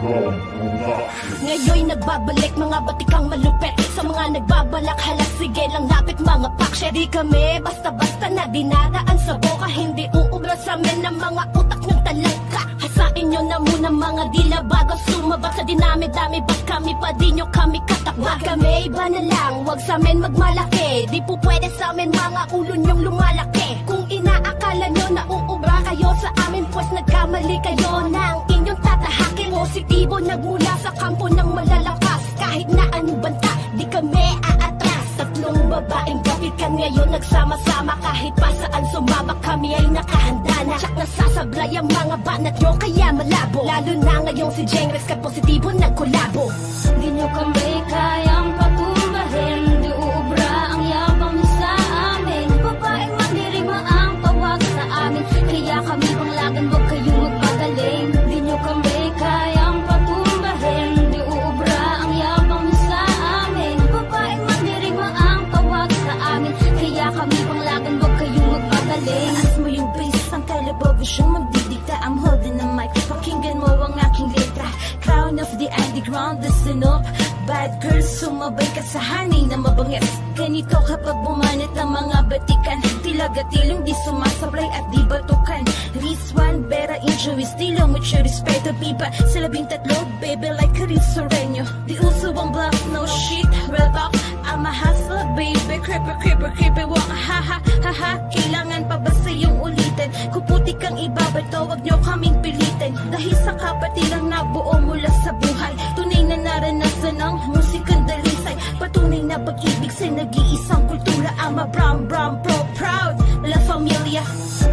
Ngayon'y nagbabalik mga batikang malupet. Sa mga nagbabalak halas sige lang lapit mga paksye. Di kami basta-basta na dinadaan sa boka. Hindi uubra sa amin ng mga utak ng talagka. Hasain nyo na muna mga dila bago sumabat sa dinami-dami. Ba't kami pa di nyo kami katakba? Wag kami iba na lang, wag sa amin magmalaki. Di po pwede sa amin mga ulo nyong lumalaki. Kung inaakala nyo na uubra kayo sa amin, pues nagkamali kayo ng inyong tatahakin. Positibo nagmula sa kampo ng malalakas. Kahit na anong banta, di kami aatras. Tatlong babaeng gapikan ngayon nagsama-sama. Kahit pa saan sumama kami ay nakahanda na. Tsak nasasablay ang mga banat nyo kaya malabo. Lalo na ngayong si Jengres ka positibo nagkolabo. Di nyo kami kayang patumbahin. Di uubra ang yabang nyo sa amin. Babaeng mandirima ang tawag sa amin. Kaya kami panglagan, wag kayong magpagaling. Di nyo kami kayang patumbahin. Di uubra ang yabang nyo sa amin. Babaeng mandirima ang tawag sa amin. Kaya kami panglagan, wag kayong magpagaling. Taas mo yung bass, ang kalabaw siyang magdidikta. I'm holding the mic, pakinggan mo ang aking letra. Crown of the underground, listen up. Bad girls, sumabay ka sa honey na mabangis. Ganito kapag bumanat ang mga batikan. Tilagatilong di sumasablay at di batukan. Rizwan, Vera, injuries, tilong with your respect to pipa. Sa 13, baby like Chris Soreño. Di uso ang bluff, no shit, real talk. I'm a hustler, baby, creeper, creeper, creeper, walk, ha ha ha ha. Kailangan pa ba sa iyong ulitin? Kuputi kang ibabato, wag nyo kaming pilitin. Dahil sa kapatilang nabuo mula sa buhay. Tunay na naranasan ng musikang dalisay. Patunay na pag-ibig sa nag-iisang kultura. I'm a brown, brown, pro, proud La Familia.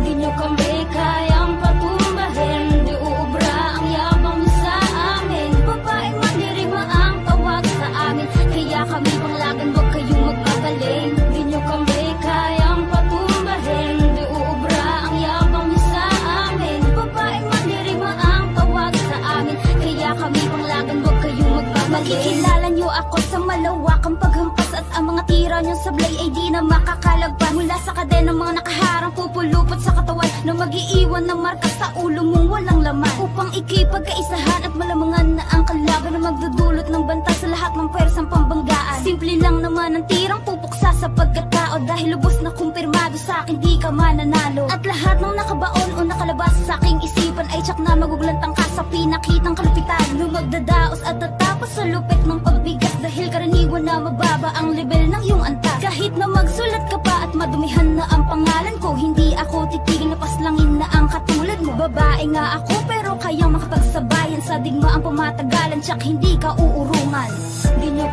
Di nyo kami kayang patumbahin. Di uubra ang yabang nyo sa amin. Babaeng mandirima ang tawag sa amin. Kaya kami panglagan, wag kayong magpagaling. Di nyo kami kayang patumbahin. Di uubra ang yabang nyo sa amin. Babaeng mandirima ang tawag sa amin. Kaya kami panglagan, wag kayong magpagaling. Makikilala nyo ako sa malawakang paghampas. At ang mga tira nyo sablay ay di na makakalagpan. Mula sa kadena mga nakaharang pupulupot sa katawan na mag-iiwan ng marka sa ulo mong walang laman. Upang ikipagkaisahan at malamangan na ang kalaban na magdudulot ng banta sa lahat ng pwersang pambanggaan. Simple lang naman ang tirang pupuksa sa pagkatao. Dahil lubos na kumpirmado sa akin di ka mananalo. At lahat ng nakabaon o nakalabas sa aking isipan ay tsak na maguglantang ka sa pinakitang kalupitan. Nung magdadaos at tatapos sa lupit ng pagbigas. Dahil karaniwan na mababa ang level ng iyong antas. Kahit na magsulat ka pa at madumihan na ang pangalan ko, hindi ako titigil na paslangin na ang katulad mo. Babae nga ako pero kayang makapagsabayan sa digma ang pamatagalan. Tsak hindi ka uurungan. Di nyo